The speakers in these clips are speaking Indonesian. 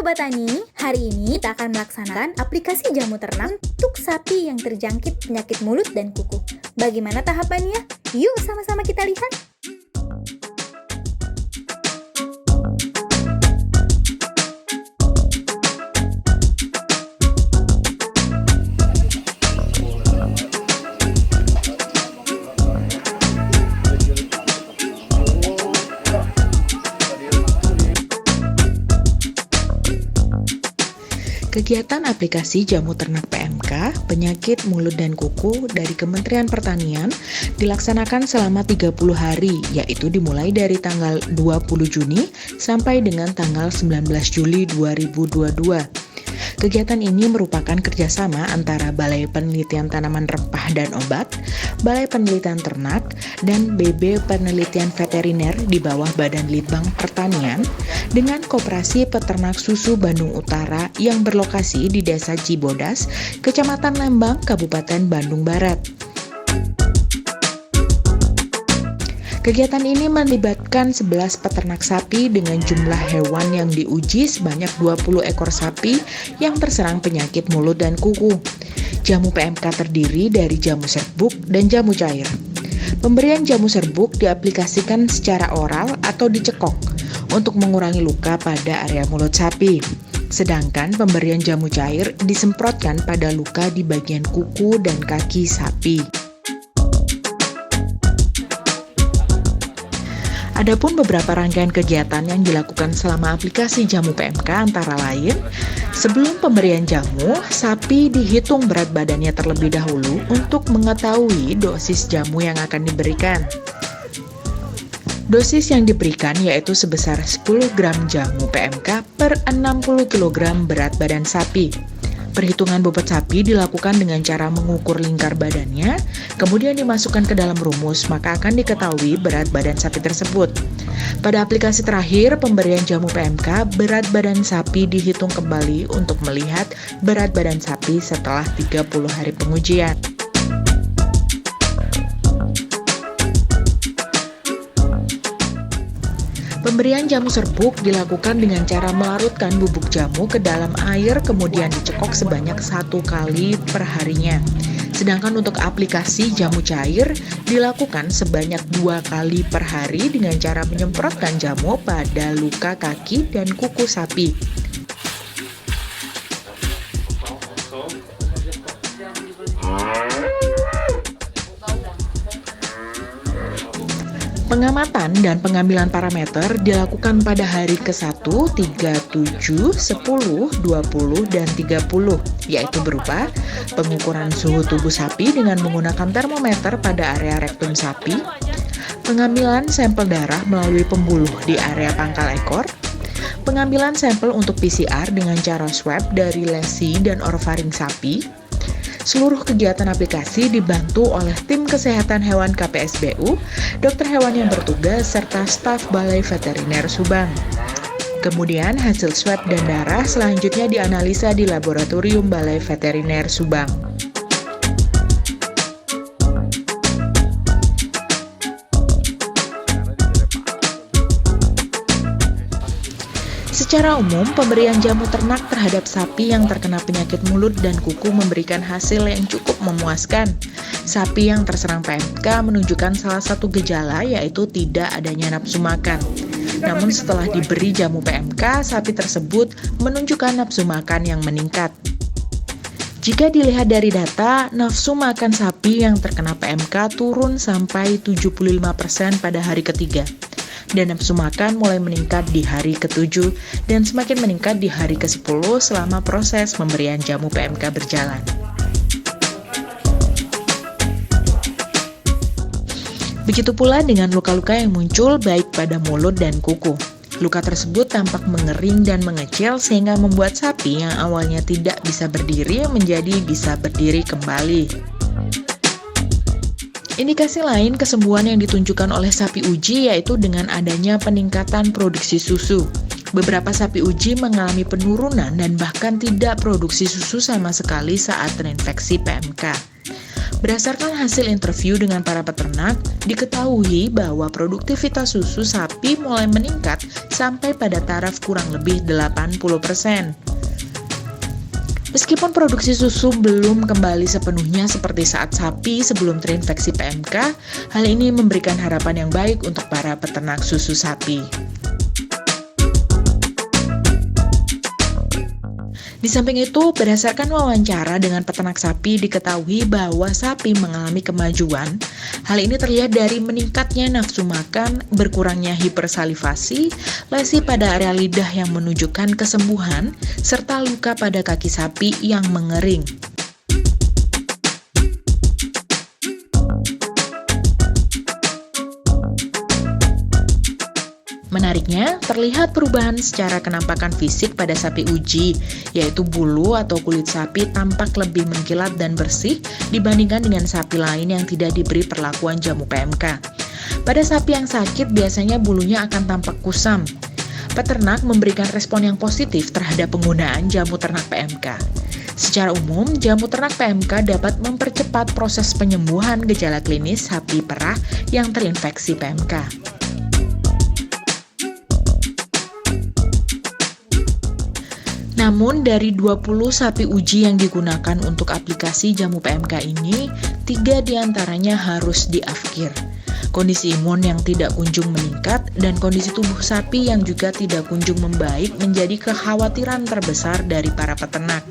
Sobat Tani, hari ini kita akan melaksanakan aplikasi jamu ternak untuk sapi yang terjangkit penyakit mulut dan kuku. Bagaimana tahapannya? Yuk sama-sama kita lihat. Kegiatan aplikasi jamu ternak PMK, penyakit mulut dan kuku dari Kementerian Pertanian dilaksanakan selama 30 hari, yaitu dimulai dari tanggal 20 Juni sampai dengan tanggal 19 Juli 2022. Kegiatan ini merupakan kerjasama antara Balai Penelitian Tanaman Rempah dan Obat, Balai Penelitian Ternak, dan BB Penelitian Veteriner di bawah Badan Litbang Pertanian dengan Koperasi Peternak Susu Bandung Utara yang berlokasi di Desa Cibodas, Kecamatan Lembang, Kabupaten Bandung Barat. Kegiatan ini melibatkan 11 peternak sapi dengan jumlah hewan yang diuji sebanyak 20 ekor sapi yang terserang penyakit mulut dan kuku. Jamu PMK terdiri dari jamu serbuk dan jamu cair. Pemberian jamu serbuk diaplikasikan secara oral atau dicekok untuk mengurangi luka pada area mulut sapi. Sedangkan pemberian jamu cair disemprotkan pada luka di bagian kuku dan kaki sapi. Adapun beberapa rangkaian kegiatan yang dilakukan selama aplikasi jamu PMK antara lain, sebelum pemberian jamu, sapi dihitung berat badannya terlebih dahulu untuk mengetahui dosis jamu yang akan diberikan. Dosis yang diberikan yaitu sebesar 10 gram jamu PMK per 60 kg berat badan sapi. Perhitungan bobot sapi dilakukan dengan cara mengukur lingkar badannya, kemudian dimasukkan ke dalam rumus, maka akan diketahui berat badan sapi tersebut. Pada aplikasi terakhir, pemberian jamu PMK, berat badan sapi dihitung kembali untuk melihat berat badan sapi setelah 30 hari pengujian. Pemberian jamu serbuk dilakukan dengan cara melarutkan bubuk jamu ke dalam air kemudian dicekok sebanyak 1 kali per harinya. Sedangkan untuk aplikasi jamu cair dilakukan sebanyak 2 kali per hari dengan cara menyemprotkan jamu pada luka kaki dan kuku sapi. Pengamatan dan pengambilan parameter dilakukan pada hari ke-1, 3, 7, 10, 20, dan 30, yaitu berupa pengukuran suhu tubuh sapi dengan menggunakan termometer pada area rektum sapi, pengambilan sampel darah melalui pembuluh di area pangkal ekor, pengambilan sampel untuk PCR dengan cara swab dari lesi dan orofaring sapi. Seluruh kegiatan aplikasi dibantu oleh tim kesehatan hewan KPSBU, dokter hewan yang bertugas, serta staf Balai Veteriner Subang. Kemudian hasil swab dan darah selanjutnya dianalisa di laboratorium Balai Veteriner Subang. Secara umum, pemberian jamu ternak terhadap sapi yang terkena penyakit mulut dan kuku memberikan hasil yang cukup memuaskan. Sapi yang terserang PMK menunjukkan salah satu gejala yaitu tidak adanya nafsu makan. Namun setelah diberi jamu PMK, sapi tersebut menunjukkan nafsu makan yang meningkat. Jika dilihat dari data, nafsu makan sapi yang terkena PMK turun sampai 75% pada hari ketiga. Dan nafsu makan mulai meningkat di hari ke-7 dan semakin meningkat di hari ke-10 selama proses pemberian jamu PMK berjalan. Begitu pula dengan luka-luka yang muncul baik pada mulut dan kuku. Luka tersebut tampak mengering dan mengecil sehingga membuat sapi yang awalnya tidak bisa berdiri menjadi bisa berdiri kembali. Indikasi lain kesembuhan yang ditunjukkan oleh sapi uji yaitu dengan adanya peningkatan produksi susu. Beberapa sapi uji mengalami penurunan dan bahkan tidak produksi susu sama sekali saat terinfeksi PMK. Berdasarkan hasil interview dengan para peternak, diketahui bahwa produktivitas susu sapi mulai meningkat sampai pada taraf kurang lebih 80%. Meskipun produksi susu belum kembali sepenuhnya seperti saat sapi sebelum terinfeksi PMK, hal ini memberikan harapan yang baik untuk para peternak susu sapi. Di samping itu, berdasarkan wawancara dengan peternak sapi, diketahui bahwa sapi mengalami kemajuan. Hal ini terlihat dari meningkatnya nafsu makan, berkurangnya hipersalivasi, lesi pada area lidah yang menunjukkan kesembuhan, serta luka pada kaki sapi yang mengering. Menariknya, terlihat perubahan secara kenampakan fisik pada sapi uji, yaitu bulu atau kulit sapi tampak lebih mengkilat dan bersih dibandingkan dengan sapi lain yang tidak diberi perlakuan jamu PMK. Pada sapi yang sakit, biasanya bulunya akan tampak kusam. Peternak memberikan respon yang positif terhadap penggunaan jamu ternak PMK. Secara umum, jamu ternak PMK dapat mempercepat proses penyembuhan gejala klinis sapi perah yang terinfeksi PMK. Namun, dari 20 sapi uji yang digunakan untuk aplikasi jamu PMK ini, 3 diantaranya harus diafkir. Kondisi imun yang tidak kunjung meningkat dan kondisi tubuh sapi yang juga tidak kunjung membaik menjadi kekhawatiran terbesar dari para peternak.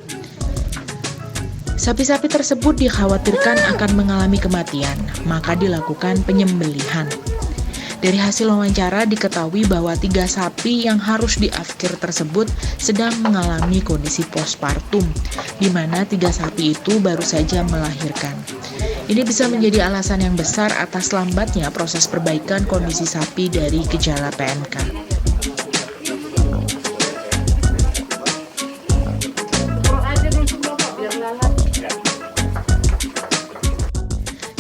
Sapi-sapi tersebut dikhawatirkan akan mengalami kematian, maka dilakukan penyembelihan. Dari hasil wawancara diketahui bahwa 3 sapi yang harus diafkir tersebut sedang mengalami kondisi postpartum, di mana 3 sapi itu baru saja melahirkan. Ini bisa menjadi alasan yang besar atas lambatnya proses perbaikan kondisi sapi dari gejala PMK.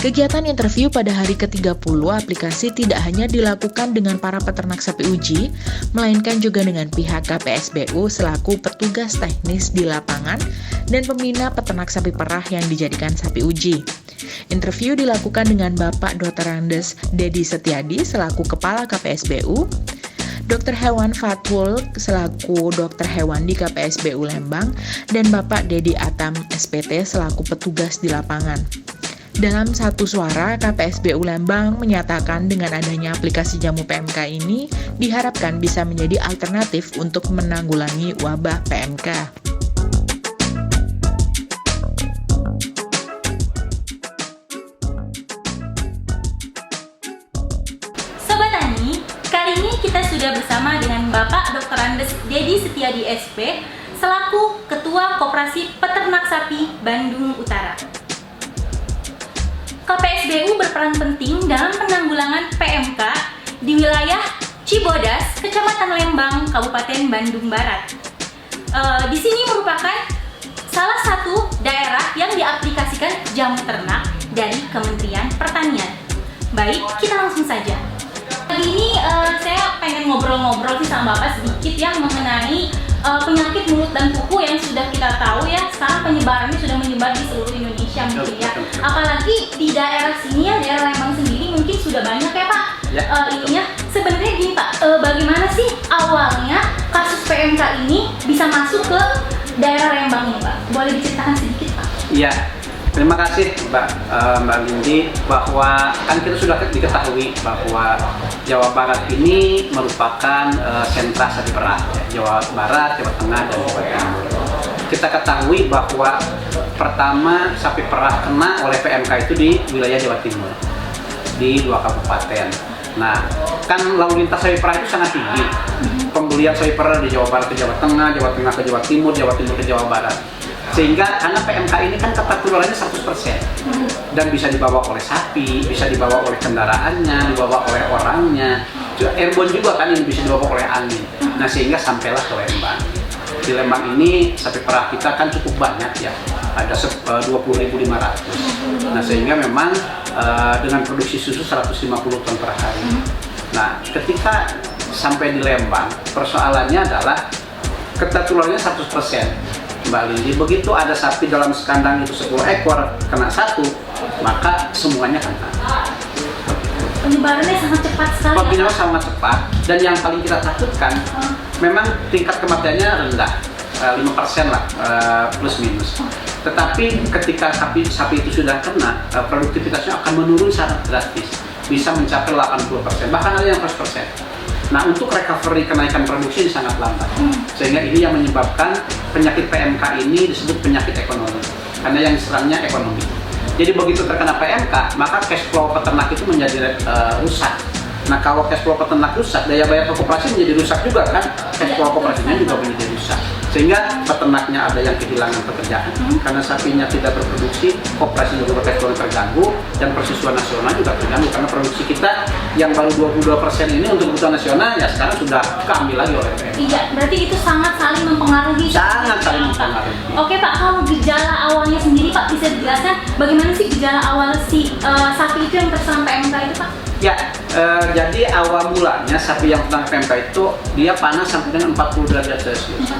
Kegiatan interview pada hari ke-30 aplikasi tidak hanya dilakukan dengan para peternak sapi uji, melainkan juga dengan pihak KPSBU selaku petugas teknis di lapangan dan pembina peternak sapi perah yang dijadikan sapi uji. Interview dilakukan dengan Bapak Dr. Andes Dedi Setiadi selaku Kepala KPSBU, Dr. Hewan Fatul selaku dokter hewan di KPSBU Lembang, dan Bapak Dedi Atam SPT selaku petugas di lapangan. Dalam satu suara, KPSBU Lembang menyatakan dengan adanya aplikasi jamu PMK ini diharapkan bisa menjadi alternatif untuk menanggulangi wabah PMK. Sobat Tani, kali ini kita sudah bersama dengan Bapak Dr. Andes Dedi Setiadi SP selaku Ketua Koperasi Peternak Sapi Bandung Utara. KPSBU berperan penting dalam penanggulangan PMK di wilayah Cibodas, Kecamatan Lembang, Kabupaten Bandung Barat. Di sini merupakan salah satu daerah yang diaplikasikan jamu ternak dari Kementerian Pertanian. Baik, kita langsung saja. Kali ini saya pengen ngobrol-ngobrol sama Bapak sedikit yang mengenai penyakit mulut dan kuku yang sudah kita tahu ya, sekarang penyebarannya sudah menyebar di seluruh Indonesia mungkin ya. Apalagi di daerah sini ya, daerah Lembang sendiri mungkin sudah banyak ya Pak. Ininya sebenarnya gini Pak, bagaimana sih awalnya kasus PMK ini bisa masuk ke daerah Lembang ini Pak? Boleh diceritakan sedikit Pak? Iya, terima kasih Mbak Lindy, bahwa kan kita sudah diketahui bahwa Jawa Barat ini merupakan sentra sapi perah, ya. Jawa Barat, Jawa Tengah, dan Jawa Timur. Kita ketahui bahwa pertama sapi perah kena oleh PMK itu di wilayah Jawa Timur, di 2 kabupaten. Nah, kan lalu lintas sapi perah itu sangat tinggi. Pembelian sapi perah di Jawa Barat ke Jawa Tengah ke Jawa Timur ke Jawa Barat. Sehingga karena PMK ini kan ketularannya 100% dan bisa dibawa oleh sapi, bisa dibawa oleh kendaraannya, dibawa oleh orangnya, airborne juga kan yang bisa dibawa oleh angin. Nah, sehingga sampailah ke Lembang. Di Lembang ini sapi perah kita kan cukup banyak ya, ada 20.500. Nah, sehingga memang dengan produksi susu 150 ton per hari. Nah, ketika sampai di Lembang, persoalannya adalah ketularannya 100%. Mbak Lindi, begitu ada sapi dalam sekandang itu 10 ekor kena satu, maka semuanya kena. Penyebarannya sangat cepat sekali. Penyebarannya sangat cepat, dan yang paling kita takutkan memang tingkat kematiannya rendah, 5% lah, plus minus. Tetapi ketika sapi itu sudah kena, produktivitasnya akan menurun sangat drastis, bisa mencapai 80%, bahkan ada yang 100%. Nah, untuk recovery kenaikan produksi ini sangat lambat, sehingga ini yang menyebabkan penyakit PMK ini disebut penyakit ekonomi, karena yang diserangnya ekonomi. Jadi begitu terkena PMK, maka cash flow peternak itu menjadi rusak. Nah, kalau cash flow peternak rusak, daya bayar koperasi menjadi rusak juga kan, cash flow koperasinya juga menjadi rusak. Sehingga peternaknya ada yang kehilangan pekerjaan, karena sapinya tidak berproduksi, koperasi juga cash flow terganggu, dan persusuan nasional juga terganggu, karena produksi kita yang baru 22% ini untuk kebutuhan nasional, ya sekarang sudah keambil lagi oleh PMK. Iya, berarti itu sangat saling mempengaruhi. Sangat saling mempengaruhi. Oke Pak, kalau gejala awalnya sendiri Pak, bisa dijelaskan bagaimana sih gejala awal si sapi itu yang terserang PMK itu Pak? Ya, jadi awal mulanya sapi yang terkena PMK itu dia panas sampai dengan 40 derajat Celcius.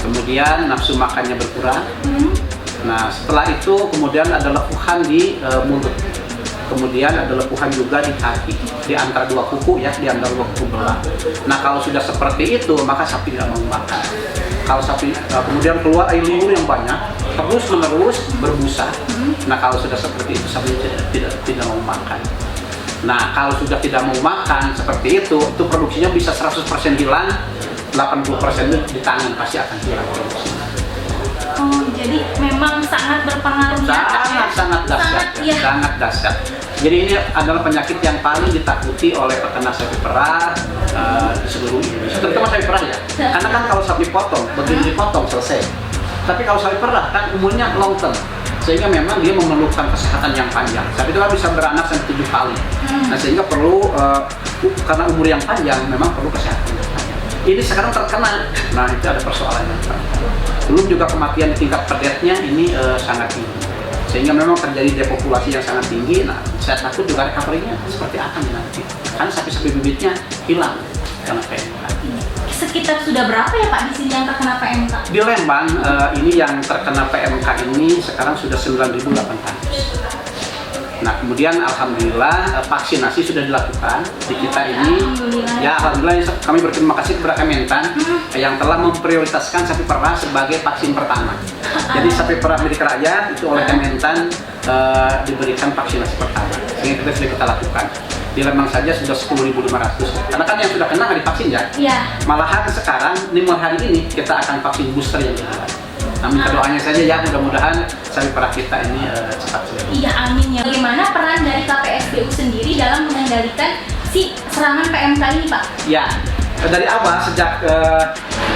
Kemudian nafsu makannya berkurang. Nah, setelah itu kemudian ada lekuhan di mulut. Kemudian ada lekuhan juga di kaki, di antara dua kuku ya, di antara dua kuku belah. Nah, kalau sudah seperti itu, maka sapi tidak mau makan. Kalau sapi kemudian keluar air liur yang banyak, terus menerus berbusa. Nah, kalau sudah seperti itu, sapi tidak mau makan. Nah, kalau sudah tidak mau makan seperti itu produksinya bisa 100% hilang, 80% di tangan pasti akan hilang produksinya. Oh, jadi memang sangat berpengaruh ya? Sangat dahsyat. Jadi ini adalah penyakit yang paling ditakuti oleh peternak sapi perah di seluruh Indonesia, terutama sapi perah ya. Karena kan kalau sapi potong, begitu dipotong selesai. Tapi kalau sapi perah kan umurnya long term, sehingga memang dia memerlukan kesehatan yang panjang. Sapi itu kan bisa beranak sampai 7 kali. Nah, sehingga perlu karena umur yang panjang memang perlu kesehatan yang panjang. Ini sekarang terkena. Nah, itu ada persoalannya. Belum juga kematian di tingkat perdetnya ini sangat tinggi. Sehingga memang terjadi depopulasi yang sangat tinggi. Nah, saya takut juga recovery-nya seperti apa nanti. Karena sapi-sapi bibitnya hilang karena PMK. Sekitar sudah berapa ya Pak di sini yang terkena PMK? Di Lembang ini yang terkena PMK ini sekarang sudah 9.800. Nah, kemudian alhamdulillah vaksinasi sudah dilakukan di kita ini. Ya, alhamdulillah kami berterima kasih kepada Kementan yang telah memprioritaskan sapi perah sebagai vaksin pertama. Jadi sapi perah milik rakyat itu oleh Kementan diberikan vaksinasi pertama. Sehingga kita lakukan. Di Lembang saja sudah 10.500. Karena kan yang sudah kena nggak divaksin ya? Iya. Malahan sekarang, hari ini kita akan vaksin booster yang kedua. Nah, minta doanya saja ya, mudah-mudahan sapi perah kita ini cepat sembuh. Iya, amin ya. Bagaimana peran dari KPSBU sendiri dalam mengendalikan si serangan PMK ini Pak? Ya, dari awal sejak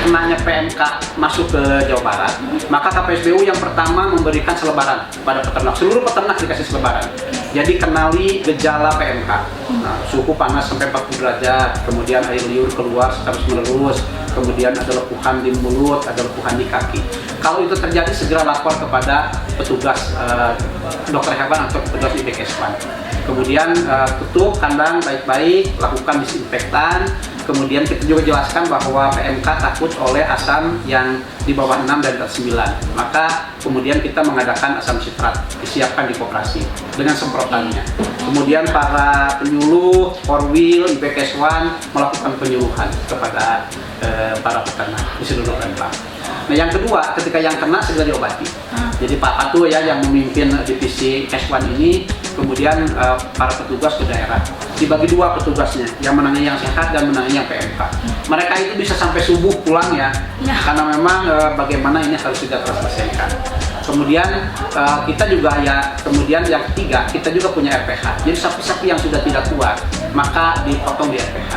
kenanya PMK masuk ke Jawa Barat, maka KPSBU yang pertama memberikan selebaran kepada peternak. Seluruh peternak dikasih selebaran. Jadi kenali gejala PMK. Nah, suhu panas sampai 40 derajat, kemudian air liur keluar terus menerus, kemudian ada lekuhan di mulut, ada lekuhan di kaki. Kalau itu terjadi segera lapor kepada petugas dokter hewan atau petugas IBKS1. Kemudian tutup kandang baik-baik, lakukan disinfektan. Kemudian kita juga jelaskan bahwa PMK takut oleh asam yang di bawah 6 dan di atas 9. Maka kemudian kita mengadakan asam sitrat, disiapkan di koperasi dengan semprotannya. Kemudian para penyuluh, Korwil, IBKS1 melakukan penyuluhan kepada para peternak di seluruh Lembang. Nah, yang kedua, ketika yang kena segera diobati. Jadi Pak Patu ya yang memimpin divisi Kes1 ini, kemudian para petugas ke daerah dibagi dua petugasnya, yang menangani yang sehat dan menangani yang PMK. Mereka itu bisa sampai subuh pulang ya. Karena memang bagaimana ini harus sudah terselesaikan. Kemudian kita juga ya, kemudian yang ketiga kita juga punya RPH. Jadi sapi-sapi yang sudah tidak kuat maka dipotong di RPH.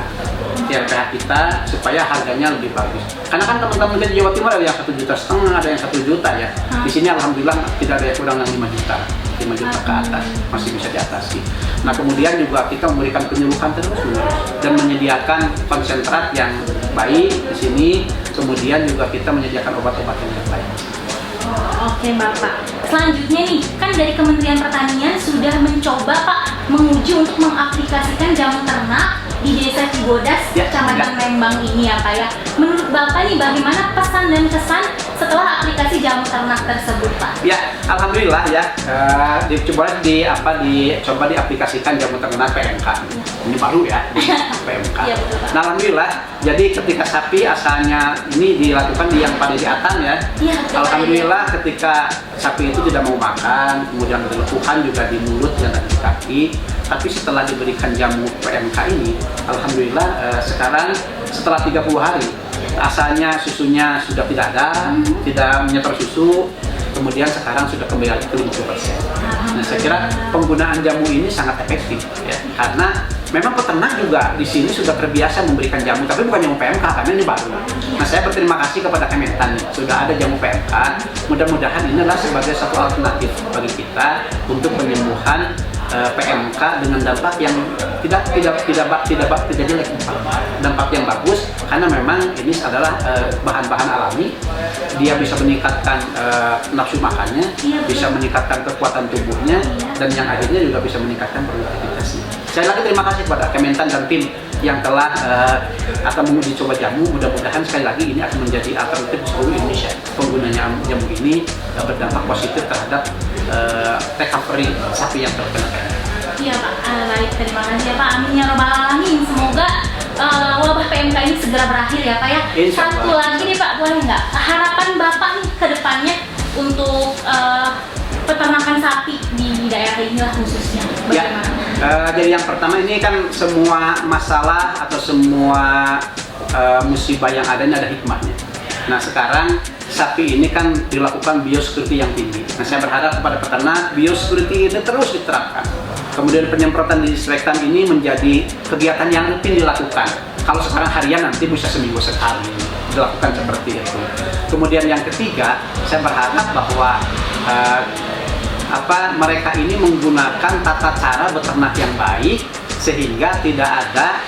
Di RPH kita supaya harganya lebih bagus. Karena kan teman-teman di Jawa Timur ada yang 1,5 juta, ada yang 1 juta ya. Di sini alhamdulillah tidak ada yang kurang dari 5 juta. 5 juta ke atas masih bisa diatasi. Nah, kemudian juga kita memberikan penyuluhan terus-menerus dan menyediakan konsentrat yang baik di sini. Kemudian juga kita menyediakan obat-obatan yang baik. Oke Bapak, selanjutnya nih, kan dari Kementerian Pertanian sudah mencoba Pak menguji untuk mengaplikasikan jamu ternak di Desa Cibodas, Kecamatan Lembang ini ya Pak ya. Menurut Bapak nih, bagaimana pesan dan kesan setelah aplikasi jamu ternak tersebut, Pak? Ya, alhamdulillah ya. Dicoba diaplikasikan jamu ternak PMK. Ini baru ya, PMK. Iya, betul, Pak. Nah, alhamdulillah. Jadi ketika sapi asalnya ini dilakukan di yang pada di atas ya. Iya, betul, Pak. Alhamdulillah ketika sapi itu tidak mau makan, kemudian berlepuhan juga di mulut dan di kaki. Tapi setelah diberikan jamu PMK ini, alhamdulillah sekarang setelah 30 hari, asalnya susunya sudah tidak ada, tidak menyetor susu, kemudian sekarang sudah kembali lagi ke 50%. Nah, saya kira penggunaan jamu ini sangat efektif ya, karena memang peternak juga di sini sudah terbiasa memberikan jamu, tapi bukan jamu PMK karena ini baru. Nah, saya berterima kasih kepada Kementan sudah ada jamu PMK. Mudah-mudahan inilah sebagai satu alternatif bagi kita untuk penyembuhan PMK dengan dampak yang tidak jelek, dampak yang bagus, karena memang ini adalah bahan-bahan alami. Dia bisa meningkatkan nafsu makannya, bisa meningkatkan kekuatan tubuhnya, dan yang akhirnya juga bisa meningkatkan produktivitasnya. Saya lagi terima kasih kepada Kementan dan tim yang telah akan menguji coba jamu. Mudah-mudahan sekali lagi ini akan menjadi alternatif seluruh Indonesia. Penggunanya jamu ini berdampak positif terhadap recovery sapi yang terkena PMK. Iya, Pak. Baik, terima kasih ya, Pak. Amin ya robbal alamin. Semoga wabah PMK ini segera berakhir ya, Pak ya. Insya Satu Allah. lagi nih, Pak, boleh nggak? Harapan Bapak nih ke depannya untuk peternakan sapi di daerah inilah khususnya. Ya, jadi yang pertama ini kan semua masalah atau semua musibah yang ada ini ada hikmahnya. Nah, sekarang sapi ini kan dilakukan biosecurity yang tinggi. Nah, saya berharap kepada peternak biosecurity ini terus diterapkan. Kemudian penyemprotan disinfektan ini menjadi kegiatan yang rutin dilakukan. Kalau sekarang harian, nanti bisa seminggu sekali dilakukan seperti itu. Kemudian yang ketiga, saya berharap bahwa mereka ini menggunakan tata cara beternak yang baik sehingga tidak ada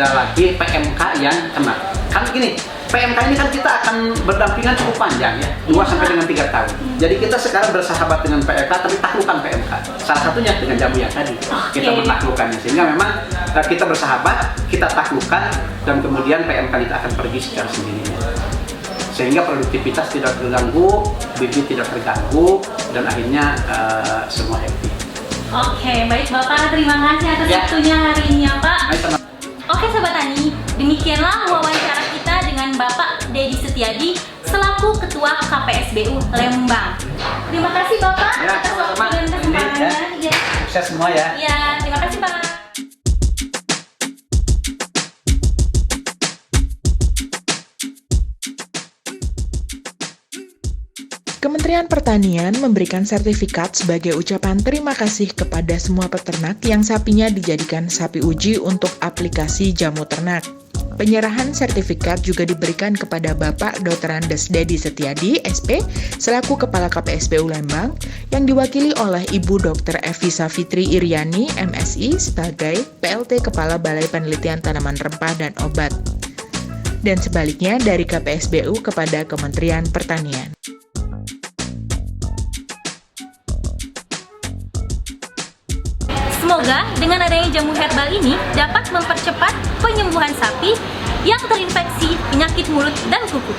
lagi PMK yang kena. Kan gini, PMK ini kan kita akan berdampingan cukup panjang ya, 2 sampai dengan 3 tahun. Jadi kita sekarang bersahabat dengan PMK tapi taklukkan PMK. Salah satunya dengan jamu yang tadi. Kita menaklukkannya sehingga memang kita bersahabat, kita taklukkan, dan kemudian PMK kita akan pergi secara sendirinya. Sehingga produktivitas tidak terganggu, bibit tidak terganggu, dan akhirnya semua happy. Oke, baik Bapak, terima kasih atas waktunya hari ini ya, Pak. Oke Sobat Tani, demikianlah wawancara kita dengan Bapak Dedi Setiadi selaku Ketua KPSBU Lembang. Terima kasih Bapak atas waktu dan kesempatannya. Ya. Sukses semua ya. Ya, terima kasih Pak. Kementerian Pertanian memberikan sertifikat sebagai ucapan terima kasih kepada semua peternak yang sapinya dijadikan sapi uji untuk aplikasi jamu ternak. Penyerahan sertifikat juga diberikan kepada Bapak Dr. Andes Dedi Setiadi, SP, selaku Kepala KPSBU Lembang, yang diwakili oleh Ibu Dr. Evi Safitri Iriani, MSI, sebagai PLT Kepala Balai Penelitian Tanaman Rempah dan Obat. Dan sebaliknya dari KPSBU kepada Kementerian Pertanian. Semoga dengan adanya jamu herbal ini dapat mempercepat penyembuhan sapi yang terinfeksi penyakit mulut dan kuku.